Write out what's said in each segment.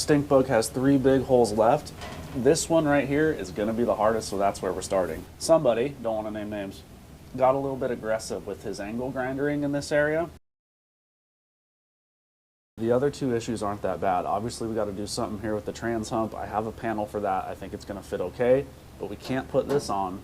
Stinkbug has 3 big holes left. This one right here is going to be the hardest, so that's where we're starting. Somebody, don't want to name names, got a little bit aggressive with his angle grinding in this area. The other 2 issues aren't that bad. Obviously, we got to do something here with the trans hump. I have a panel for that. I think it's going to fit okay, but we can't put this on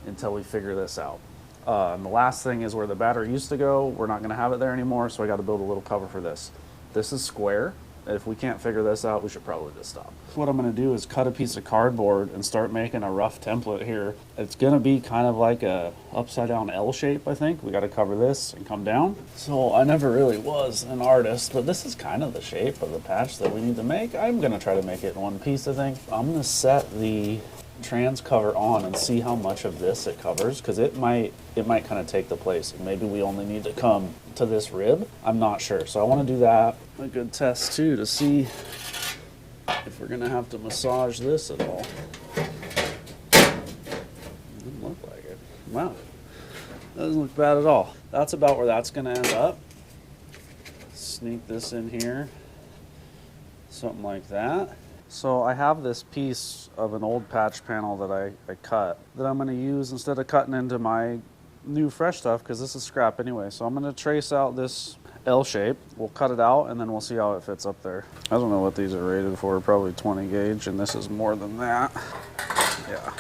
until we figure this out. And the last thing is where the battery used to go. We're not going to have it there anymore, so I got to build a little cover for this. This is square. If we can't figure this out, we should probably just stop. What I'm going to do is cut a piece of cardboard and start making a rough template here. It's going to be kind of like a upside down L shape, I think. We got to cover this and come down. So I never really was an artist, but this is kind of the shape of the patch that we need to make. I'm going to try to make it in one piece, I think. I'm going to set the trans cover on and see how much of this it covers, because it might kind of take the place. Maybe we only need to come to this rib. I'm not sure, so I want to do that. A good test too to see if we're gonna have to massage this at all. Doesn't look like it. Wow, doesn't look bad at all. That's about where that's gonna end up. Sneak this in here, something like that. So I have this piece of an old patch panel that I cut that I'm going to use instead of cutting into my new fresh stuff, because this is scrap anyway. So I'm going to trace out this L shape. We'll cut it out and then we'll see how it fits up there. I don't know what these are rated for, probably 20 gauge, and this is more than that. Yeah,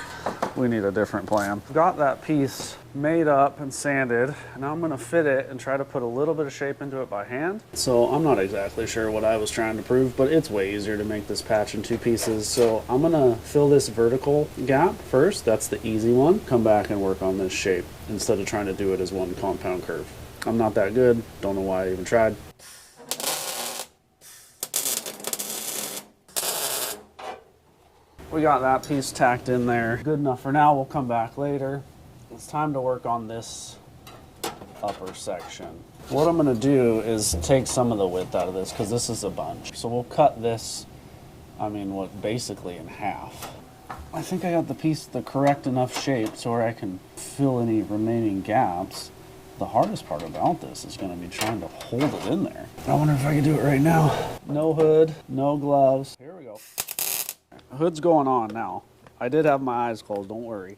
we need a different plan. I've got that piece made up and sanded. Now I'm going to fit it and try to put a little bit of shape into it by hand. So I'm not exactly sure what I was trying to prove, but it's way easier to make this patch in 2 pieces. So I'm going to fill this vertical gap first. That's the easy one. Come back and work on this shape instead of trying to do it as one compound curve. I'm not that good. Don't know why I even tried. We got that piece tacked in there. Good enough for now. We'll come back later. It's time to work on this upper section. What I'm going to do is take some of the width out of this, because this is a bunch. So we'll cut this, basically in half. I think I got the piece the correct enough shape so where I can fill any remaining gaps. The hardest part about this is going to be trying to hold it in there. I wonder if I can do it right now. No hood, no gloves. Here we go. Hood's going on now. I did have my eyes closed, don't worry.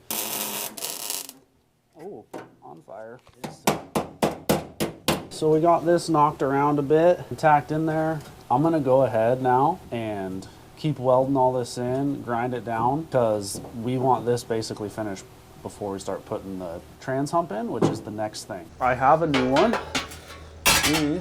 Oh, on fire. So we got this knocked around a bit, tacked in there. I'm gonna go ahead now and keep welding all this in, grind it down, because we want this basically finished before we start putting the trans hump in, which is the next thing. I have a new one. We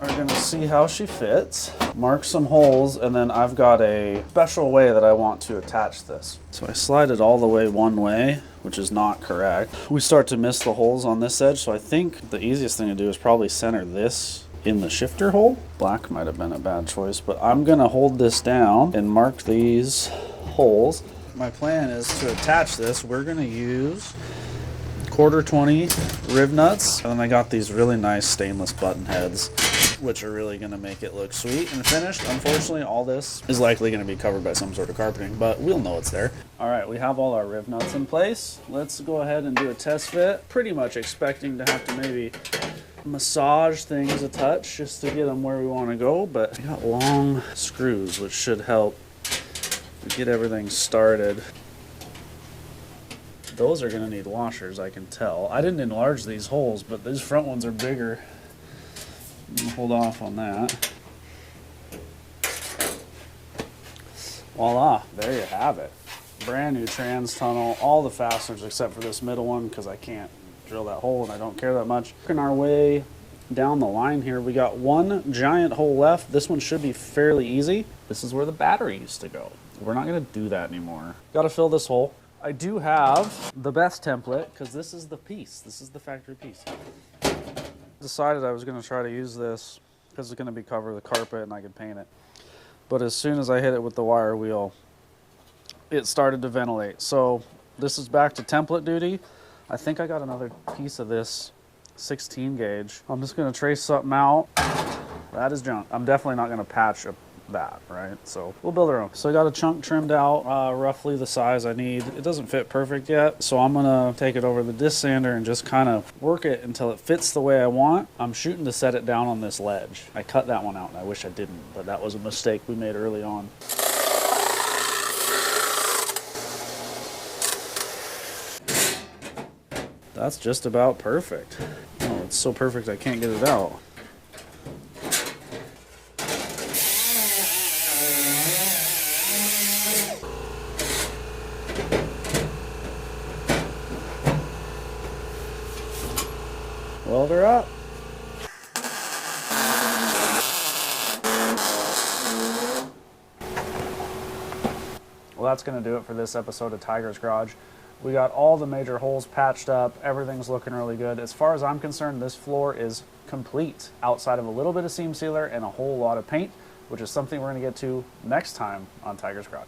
are gonna see how she fits, mark some holes, and then I've got a special way that I want to attach this. So I slide it all the way one way, which is not correct. We start to miss the holes on this edge, so I think the easiest thing to do is probably center this in the shifter hole. Black might have been a bad choice, but I'm gonna hold this down and mark these holes. My plan is to attach this. We're gonna use 1/4 rib nuts, and then I got these really nice stainless button heads, which are really going to make it look sweet and finished. Unfortunately, all this is likely going to be covered by some sort of carpeting, but we'll know it's there. All right, we have all our rib nuts in place. Let's go ahead and do a test fit. Pretty much expecting to have to maybe massage things a touch just to get them where we want to go, but we got long screws, which should help get everything started. Those are going to need washers, I can tell. I didn't enlarge these holes, but these front ones are bigger. Hold off on that. Voila, there you have it. Brand new trans tunnel, all the fasteners except for this middle one, because I can't drill that hole and I don't care that much. Working our way down the line here, we got one giant hole left. This one should be fairly easy. This is where the battery used to go. We're not going to do that anymore. Got to fill this hole. I do have the best template, because this is the piece. This is the factory piece. Decided I was going to try to use this because it's going to be covered with carpet and I could paint it. But as soon as I hit it with the wire wheel, it started to ventilate. So this is back to template duty. I think I got another piece of this 16 gauge. I'm just going to trace something out. That is junk. I'm definitely not going to patch that, right? So we'll build our own. So I got a chunk trimmed out, roughly the size I need. It doesn't fit perfect yet, so I'm gonna take it over the disc sander and just kind of work it until it fits the way I want. I'm shooting to set it down on this ledge. I cut that one out and I wish I didn't, but that was a mistake we made early on. That's just about perfect. Oh, it's so perfect I can't get it out. Welder up. Well, that's going to do it for this episode of Tiger's Garage. We got all the major holes patched up. Everything's looking really good. As far as I'm concerned, this floor is complete outside of a little bit of seam sealer and a whole lot of paint, which is something we're going to get to next time on Tiger's Garage.